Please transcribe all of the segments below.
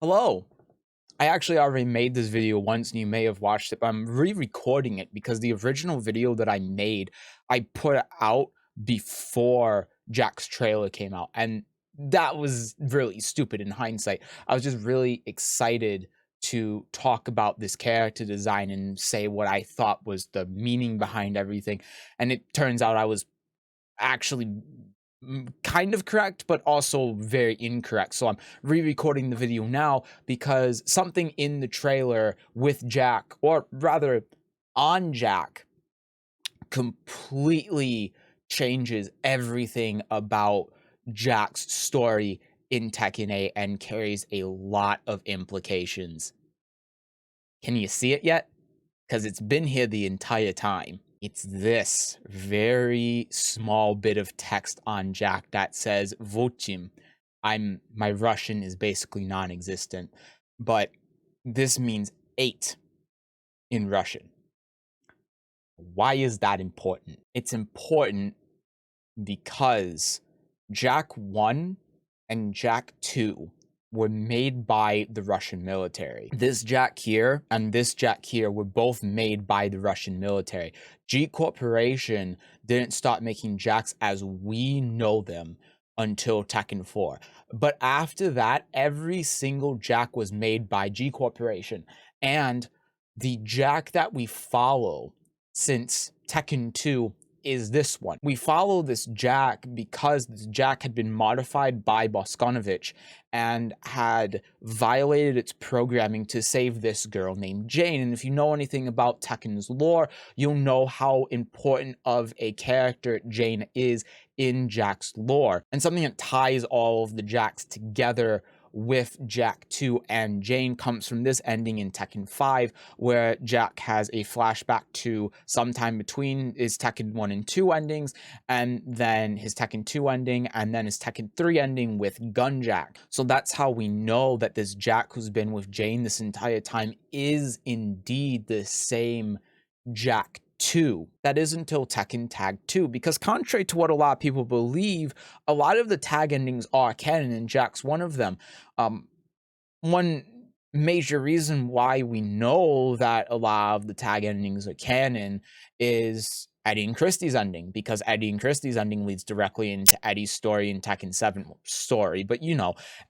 Hello. I actually already made this video once and you may have watched it, but I'm re-recording it because the original video that I made, I put out before Jack's trailer came out. And that was really stupid in hindsight. I was just really excited to talk about this character design and say what I thought was the meaning behind everything. And it turns out I was actually kind of correct, but also very incorrect. So I'm re-recording the video now because something in the trailer with Jack, or rather on Jack, completely changes everything about Jack's story in Tekken 8 and carries a lot of implications. Can you see it yet? Because it's been here the entire time. It's this very small bit of text on Jack that says "Vochim." My Russian is basically non-existent, but this means 8 in Russian. Why is that important? It's important because Jack 1 and Jack 2 were made by the Russian military. This Jack here and this Jack here were both made by the Russian military. G Corporation didn't start making Jacks as we know them until Tekken 4. But after that, every single Jack was made by G Corporation. And the Jack that we follow since Tekken 2 is this one. We follow this Jack because this Jack had been modified by Boskonovich and had violated its programming to save this girl named Jane. And if you know anything about Tekken's lore, you'll know how important of a character Jane is in Jack's lore. And something that ties all of the Jacks together with Jack 2 and Jane comes from this ending in Tekken 5, where Jack has a flashback to sometime between his Tekken 1 and 2 endings, and then his Tekken 2 ending, and then his Tekken 3 ending with Gunjack. So that's how we know that this Jack who's been with Jane this entire time is indeed the same Jack 2. That is until Tekken Tag 2, because contrary to what a lot of people believe, a lot of the tag endings are canon, and Jack's one of them. One major reason why we know that a lot of the tag endings are canon is Eddie and Christie's ending, because Eddie and Christie's ending leads directly into Eddie's story in Tekken 7 story, but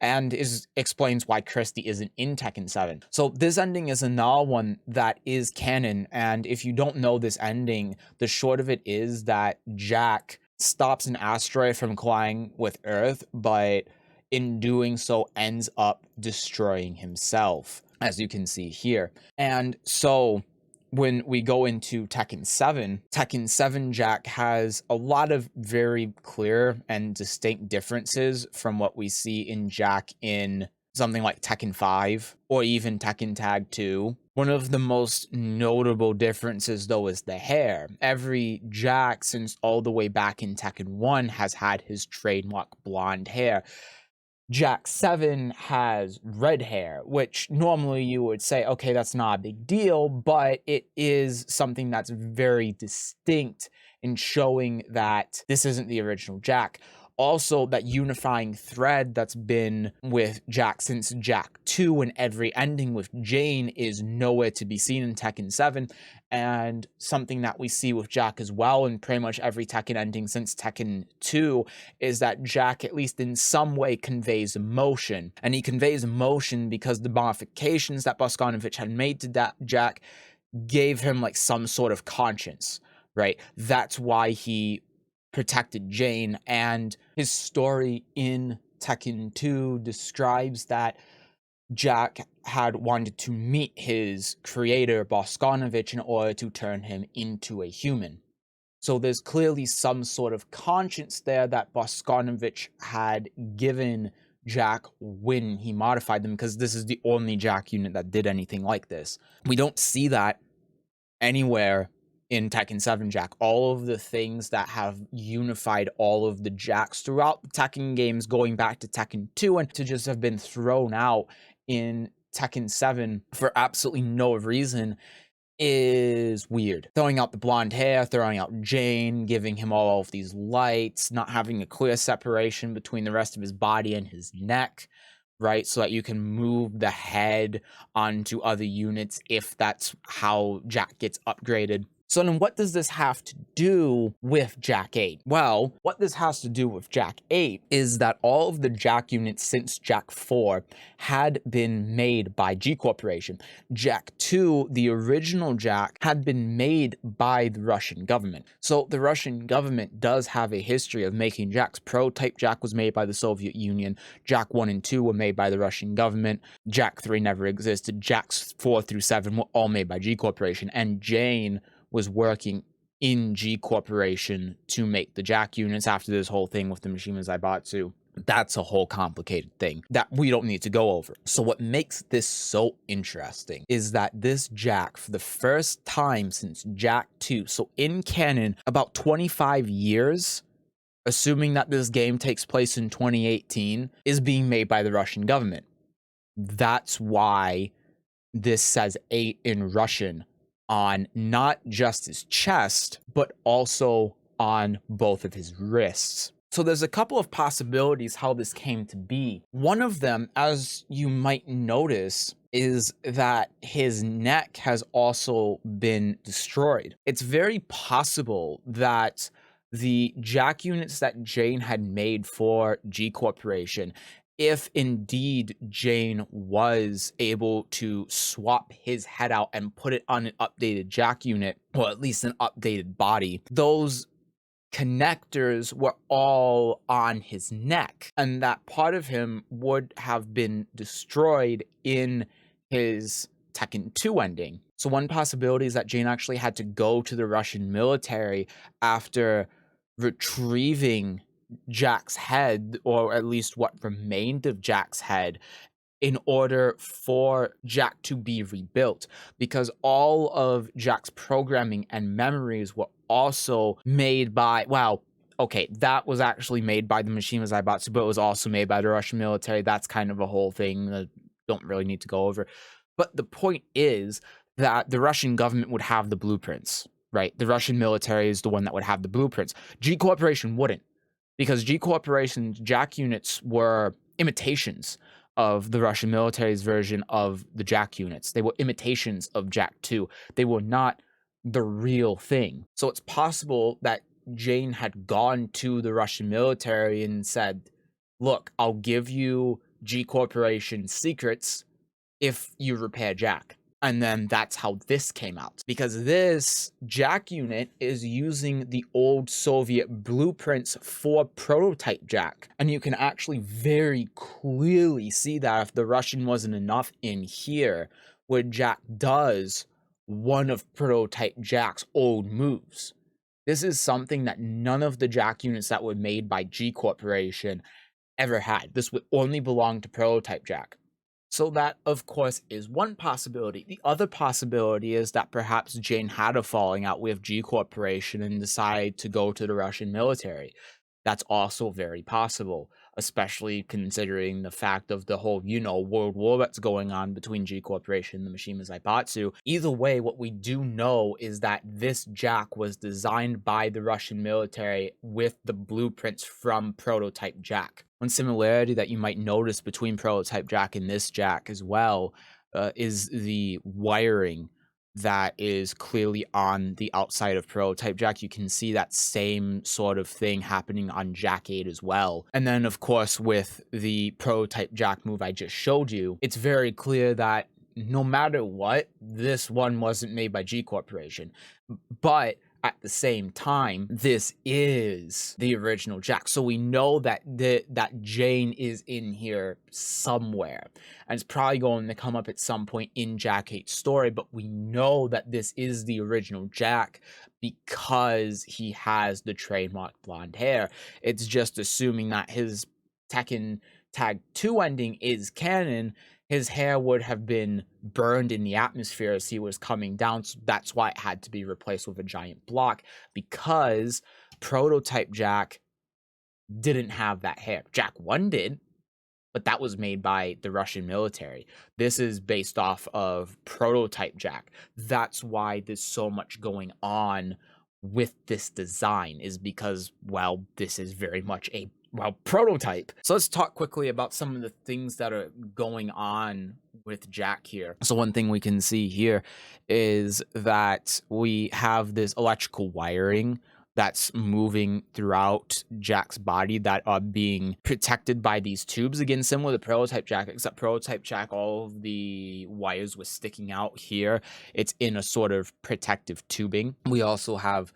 and explains why Christie isn't in Tekken 7. So this ending is another one that is canon, and if you don't know this ending, the short of it is that Jack stops an asteroid from colliding with Earth, but in doing so ends up destroying himself, as you can see here. And so when we go into Tekken 7 Jack has a lot of very clear and distinct differences from what we see in Jack in something like Tekken 5 or even Tekken Tag 2. One of the most notable differences, though, is the hair. Every Jack, since all the way back in Tekken 1, has had his trademark blonde hair. Jack 7 has red hair, which normally you would say, okay, that's not a big deal, but it is something that's very distinct in showing that this isn't the original Jack. Also, that unifying thread that's been with Jack since Jack 2 and every ending with Jane is nowhere to be seen in Tekken 7, and something that we see with Jack as well in pretty much every Tekken ending since Tekken 2 is that Jack, at least in some way, conveys emotion. And he conveys emotion because the modifications that Boskonovich had made to that Jack gave him like some sort of conscience, right? That's why he protected Jane, and his story in Tekken 2 describes that Jack had wanted to meet his creator, Boskonovich, in order to turn him into a human. So there's clearly some sort of conscience there that Boskonovich had given Jack when he modified them, because this is the only Jack unit that did anything like this. We don't see that anywhere in Tekken 7 Jack. All of the things that have unified all of the Jacks throughout the Tekken games going back to Tekken 2 and to just have been thrown out in Tekken 7 for absolutely no reason is weird. Throwing out the blonde hair, throwing out Jane, giving him all of these lights, not having a clear separation between the rest of his body and his neck. right? So that you can move the head onto other units if that's how Jack gets upgraded. So then what does this have to do with Jack-8? Well, what this has to do with Jack-8 is that all of the Jack units since Jack-4 had been made by G Corporation. Jack-2, the original Jack, had been made by the Russian government. So the Russian government does have a history of making Jacks. Prototype Jack was made by the Soviet Union. Jack 1 and 2 were made by the Russian government. Jack 3 never existed. Jacks 4 through 7 were all made by G Corporation. And Jane was working in G Corporation to make the Jack units after this whole thing with the Mishima Zaibatsu. That's a whole complicated thing that we don't need to go over. So what makes this so interesting is that this Jack, for the first time since Jack 2, so in canon, about 25 years, assuming that this game takes place in 2018, is being made by the Russian government. That's why this says 8 in Russian on not just his chest, but also on both of his wrists. So there's a couple of possibilities how this came to be. One of them, as you might notice, is that his neck has also been destroyed. It's very possible that the Jack units that Jane had made for G Corporation, if indeed Jane was able to swap his head out and put it on an updated Jack unit, or at least an updated body, those connectors were all on his neck, and that part of him would have been destroyed in his Tekken 2 ending. So one possibility is that Jane actually had to go to the Russian military after retrieving Jack's head, or at least what remained of Jack's head, in order for Jack to be rebuilt, because all of Jack's programming and memories were also made by, wow, okay, that was actually made by the Mishima Zaibatsu, but it was also made by the Russian military. That's kind of a whole thing that don't really need to go over. But the point is that the Russian government would have the blueprints, right? The Russian military is the one that would have the blueprints. G Corporation wouldn't, because G Corporation's Jack units were imitations of the Russian military's version of the Jack units. They were imitations of Jack 2. They were not the real thing. So it's possible that Jane had gone to the Russian military and said, look, I'll give you G Corporation secrets if you repair Jack. And then that's how this came out. Because this Jack unit is using the old Soviet blueprints for prototype Jack. And you can actually very clearly see that if the Russian wasn't enough in here, where Jack does one of prototype Jack's old moves. This is something that none of the Jack units that were made by G Corporation ever had. This would only belong to prototype Jack. So that, of course, is one possibility. The other possibility is that perhaps Jane had a falling out with G Corporation and decided to go to the Russian military. That's also very possible, especially considering the fact of the whole, world war that's going on between G Corporation and the Mishima Zaibatsu. Either way, what we do know is that this Jack was designed by the Russian military with the blueprints from prototype Jack. One similarity that you might notice between prototype Jack and this Jack as well is the wiring that is clearly on the outside of prototype Jack. You can see that same sort of thing happening on Jack-8 as well. And then, of course, with the prototype Jack move I just showed you, it's very clear that no matter what, this one wasn't made by G Corporation. But at the same time, this is the original Jack. So we know that that Jane is in here somewhere. And it's probably going to come up at some point in Jack-8's story, but we know that this is the original Jack because he has the trademark blonde hair. It's just assuming that his Tekken Tag 2 ending is canon. His hair would have been burned in the atmosphere as he was coming down. So that's why it had to be replaced with a giant block, because prototype Jack didn't have that hair. Jack 1 did, but that was made by the Russian military. This is based off of prototype Jack. That's why there's so much going on with this design, is because, well, this is very much a well, prototype. So let's talk quickly about some of the things that are going on with Jack here. So one thing we can see here is that we have this electrical wiring that's moving throughout Jack's body that are being protected by these tubes. Again, similar to Prototype Jack, except Prototype Jack, all of the wires were sticking out. Here, it's in a sort of protective tubing. We also have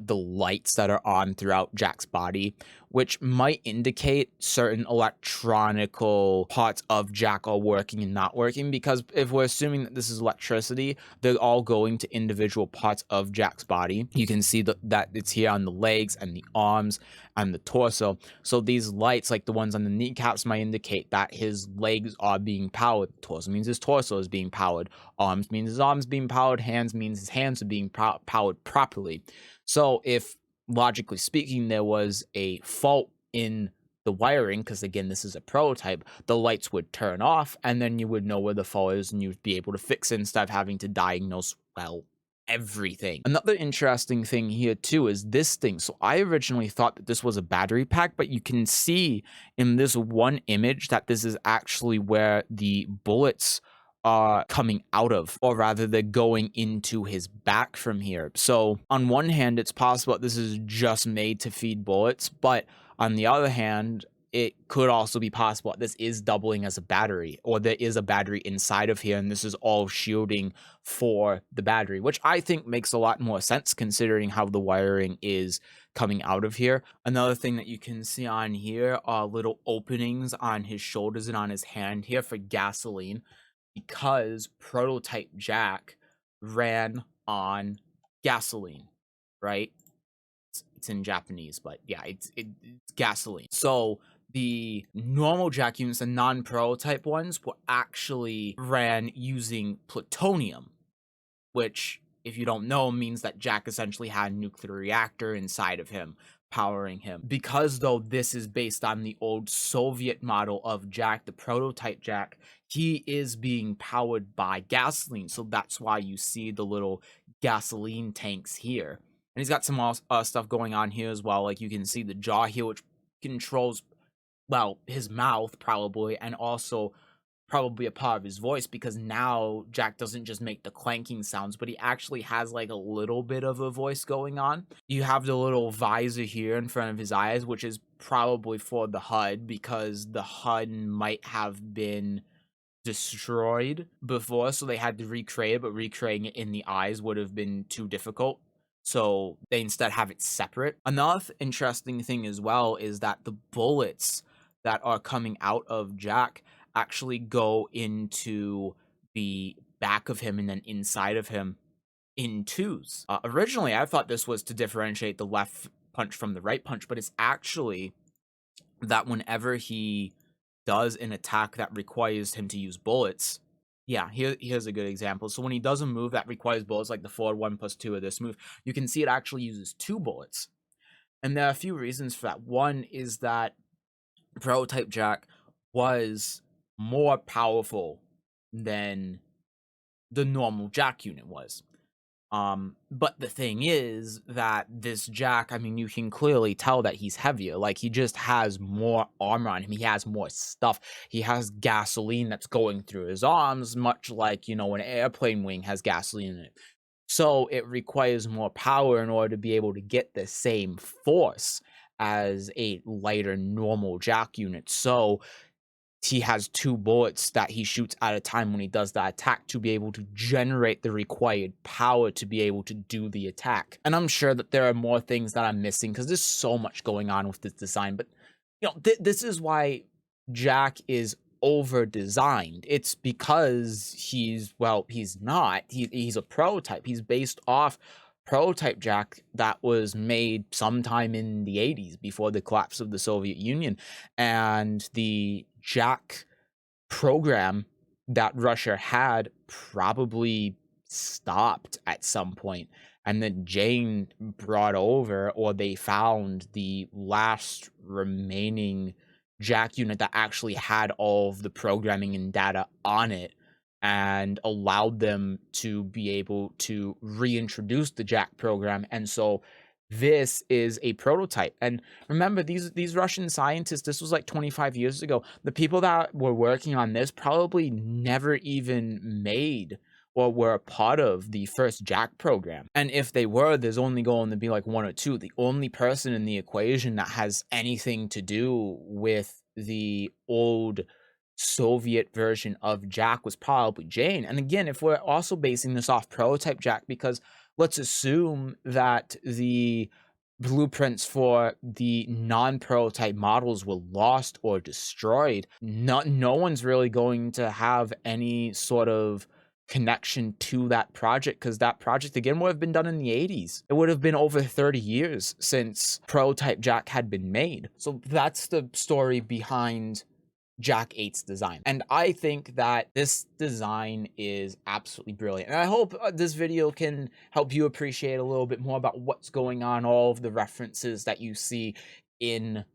the lights that are on throughout Jack's body, which might indicate certain electronical parts of Jack are working and not working, because if we're assuming that this is electricity, they're all going to individual parts of Jack's body. You can see that it's here on the legs and the arms and the torso. So these lights, like the ones on the kneecaps, might indicate that his legs are being powered. Torso means his torso is being powered. Arms means his arms being powered. Hands means his hands are being powered properly. So if, logically speaking, there was a fault in the wiring, because again, this is a prototype, the lights would turn off, and then you would know where the fault is, and you'd be able to fix it instead of having to diagnose, well, everything. Another interesting thing here too is this thing. So I originally thought that this was a battery pack, but you can see in this one image that this is actually where the bullets are coming out of, or rather they're going into his back from here. So on one hand, it's possible that this is just made to feed bullets, but on the other hand, it could also be possible that this is doubling as a battery, or there is a battery inside of here and this is all shielding for the battery, which I think makes a lot more sense considering how the wiring is coming out of here. Another thing that you can see on here are little openings on his shoulders and on his hand here for gasoline, because Prototype Jack ran on gasoline, right? It's in Japanese, but yeah, it's gasoline. So the normal Jack units, the non-prototype ones, were actually ran using plutonium, which, if you don't know, means that Jack essentially had a nuclear reactor inside of him, powering him. Because, though, this is based on the old Soviet model of Jack, the Prototype Jack, he is being powered by gasoline. So that's why you see the little gasoline tanks here. And he's got some stuff going on here as well. Like, you can see the jaw here, which controls, well, his mouth probably, and also probably a part of his voice, because now Jack doesn't just make the clanking sounds, but he actually has like a little bit of a voice going on. You have the little visor here in front of his eyes, which is probably for the HUD, because the HUD might have been destroyed before, so they had to recreate it, but recreating it in the eyes would have been too difficult. So they instead have it separate. Another interesting thing as well is that the bullets that are coming out of Jack actually go into the back of him and then inside of him in twos. Originally, I thought this was to differentiate the left punch from the right punch, but it's actually that whenever he does an attack that requires him to use bullets, yeah, here's a good example. So when he does a move that requires bullets, like the forward 1+2 of this move, you can see it actually uses 2 bullets. And there are a few reasons for that. One is that Prototype Jack was more powerful than the normal Jack unit was. But the thing is that this Jack, I mean, you can clearly tell that he's heavier. Like, he just has more armor on him. He has more stuff. He has gasoline that's going through his arms, much like, you know, an airplane wing has gasoline in it. So it requires more power in order to be able to get the same force as a lighter normal Jack unit. So he has 2 bullets that he shoots at a time when he does that attack to be able to generate the required power to be able to do the attack. And I'm sure that there are more things that I'm missing, because there's so much going on with this design. But, you know, this is why Jack is over-designed. It's because he's not. He's a prototype. He's based off Prototype Jack that was made sometime in the 80s, before the collapse of the Soviet Union. And the Jack program that Russia had probably stopped at some point, and then Jane brought over, or they found the last remaining Jack unit that actually had all of the programming and data on it, and allowed them to be able to reintroduce the Jack program. And so This is a prototype. And remember, these Russian scientists, this was like 25 years ago. The people that were working on this probably never even made or were a part of the first Jack program. And if they were, there's only going to be like one or two. The only person in the equation that has anything to do with the old Soviet version of Jack was probably Jane. And again, if we're also basing this off prototype Jack, because let's assume that the blueprints for the non-prototype models were lost or destroyed, no one's really going to have any sort of connection to that project, because that project again would have been done in the 80s. It would have been over 30 years since prototype Jack had been made. So that's the story behind Jack-8's design. And I think that this design is absolutely brilliant. And I hope this video can help you appreciate a little bit more about what's going on, all of the references that you see in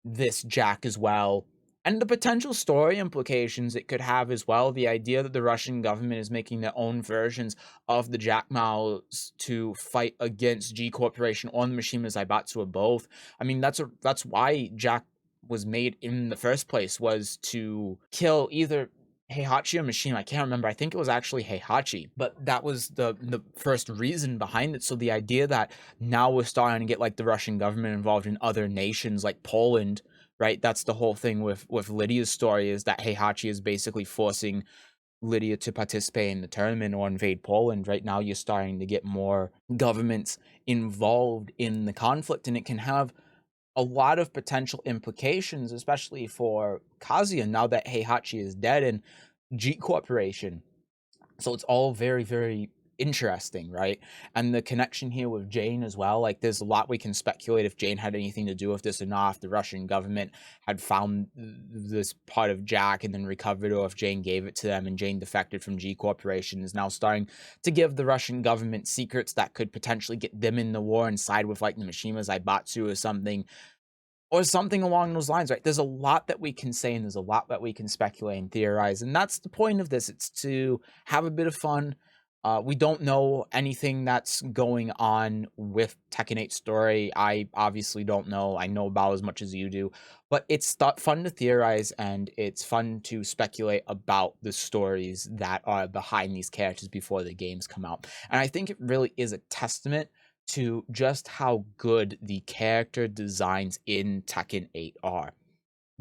this Jack as well, and the potential story implications it could have as well. The idea that the Russian government is making their own versions of the Jack models to fight against G Corporation or the Mishima Zaibatsu or both. I mean, that's why Jack was made in the first place, was to kill either Heihachi or Mishima. I can't remember. I think it was actually Heihachi, but that was the first reason behind it. So the idea that now we're starting to get like the Russian government involved in other nations like Poland, right? That's the whole thing with Lydia's story, is that Heihachi is basically forcing Lydia to participate in the tournament or invade Poland. Right now, you're starting to get more governments involved in the conflict, and it can have a lot of potential implications, especially for Kazuya now that Heihachi is dead and G Corporation. So it's all very, very interesting, right? And the connection here with Jane as well, like there's a lot we can speculate if Jane had anything to do with this or not, if the Russian government had found this part of Jack and then recovered, or if Jane gave it to them and Jane defected from G Corporation, is now starting to give the Russian government secrets that could potentially get them in the war and side with like the Mishima Zaibatsu or something along those lines, right? There's a lot that we can say and there's a lot that we can speculate and theorize, and that's the point of this. It's to have a bit of fun. We don't know anything that's going on with Tekken 8 story. I obviously don't know. I know about as much as you do, but it's fun to theorize and it's fun to speculate about the stories that are behind these characters before the games come out. And I think it really is a testament to just how good the character designs in Tekken 8 are.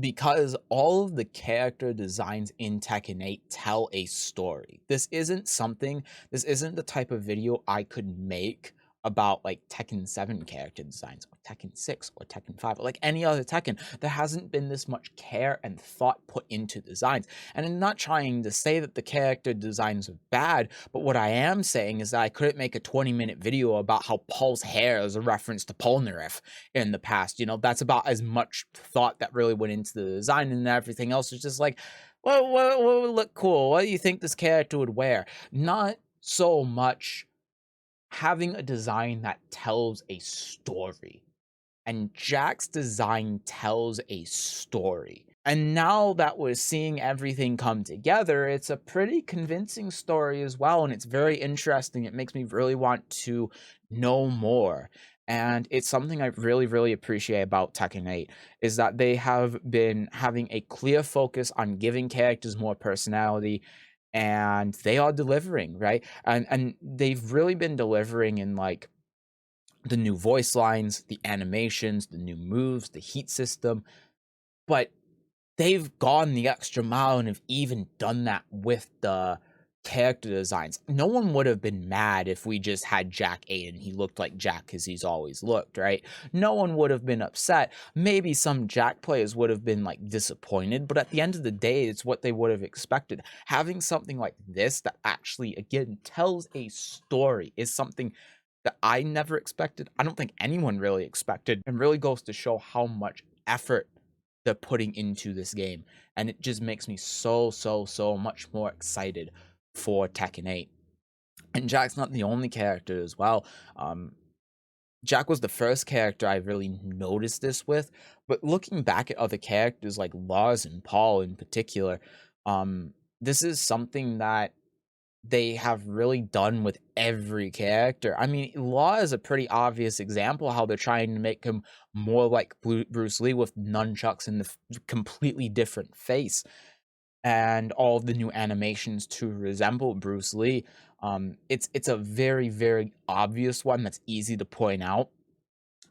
Because all of the character designs in Tekken 8 tell a story. This isn't the type of video I could make about like Tekken 7 character designs or Tekken 6 or Tekken 5 or like any other Tekken. There hasn't been this much care and thought put into designs. And I'm not trying to say that the character designs are bad, but what I am saying is that I couldn't make a 20-minute video about how Paul's hair is a reference to Polnareff in the past. You know, that's about as much thought that really went into the design, and everything else is just like, what would look cool? What do you think this character would wear? Not so much having a design that tells a story. And Jack's design tells a story. And now that we're seeing everything come together, it's a pretty convincing story as well. And it's very interesting. It makes me really want to know more. And it's something I really, really appreciate about Tekken 8, is that they have been having a clear focus on giving characters more personality, and they are delivering, right? And they've really been delivering in like the new voice lines, the animations, the new moves, the heat system, but they've gone the extra mile and have even done that with the character designs. No one would have been mad if we just had Jack-8 and he looked like Jack because he's always looked, right? No one would have been upset. Maybe some Jack players would have been like disappointed, but at the end of the day, it's what they would have expected. Having something like this that actually, again, tells a story is something that I never expected. I don't think anyone really expected, and really goes to show how much effort they're putting into this game. And it just makes me so much more excited for Tekken 8. And Jack's not the only character as well. Jack was the first character I really noticed this with, but looking back at other characters like Lars and Paul in particular, this is something that they have really done with every character. I mean, Law is a pretty obvious example how they're trying to make him more like Bruce Lee with nunchucks and the completely different face, and all of the new animations to resemble Bruce Lee. It's a very, very obvious one that's easy to point out,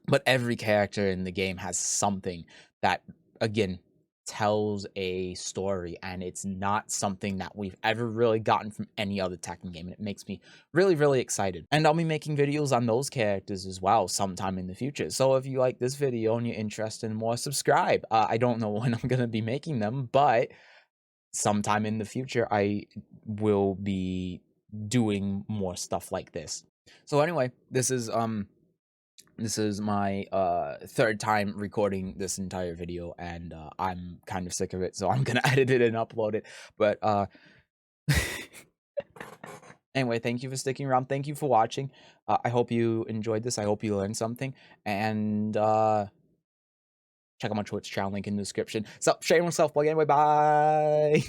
but every character in the game has something that, again, tells a story, and it's not something that we've ever really gotten from any other Tekken game, and it makes me really, really excited. And I'll be making videos on those characters as well sometime in the future. So if you like this video and you're interested in more, subscribe. I don't know when I'm gonna be making them, but sometime in the future I will be doing more stuff like this. So anyway, this is my third time recording this entire video, and I'm kind of sick of it, so I'm gonna edit it and upload it. But anyway, thank you for sticking around. Thank you for watching. I hope you enjoyed this. I hope you learned something, and check out my Twitch channel, link in the description. So, shameless self plug anyway. Bye.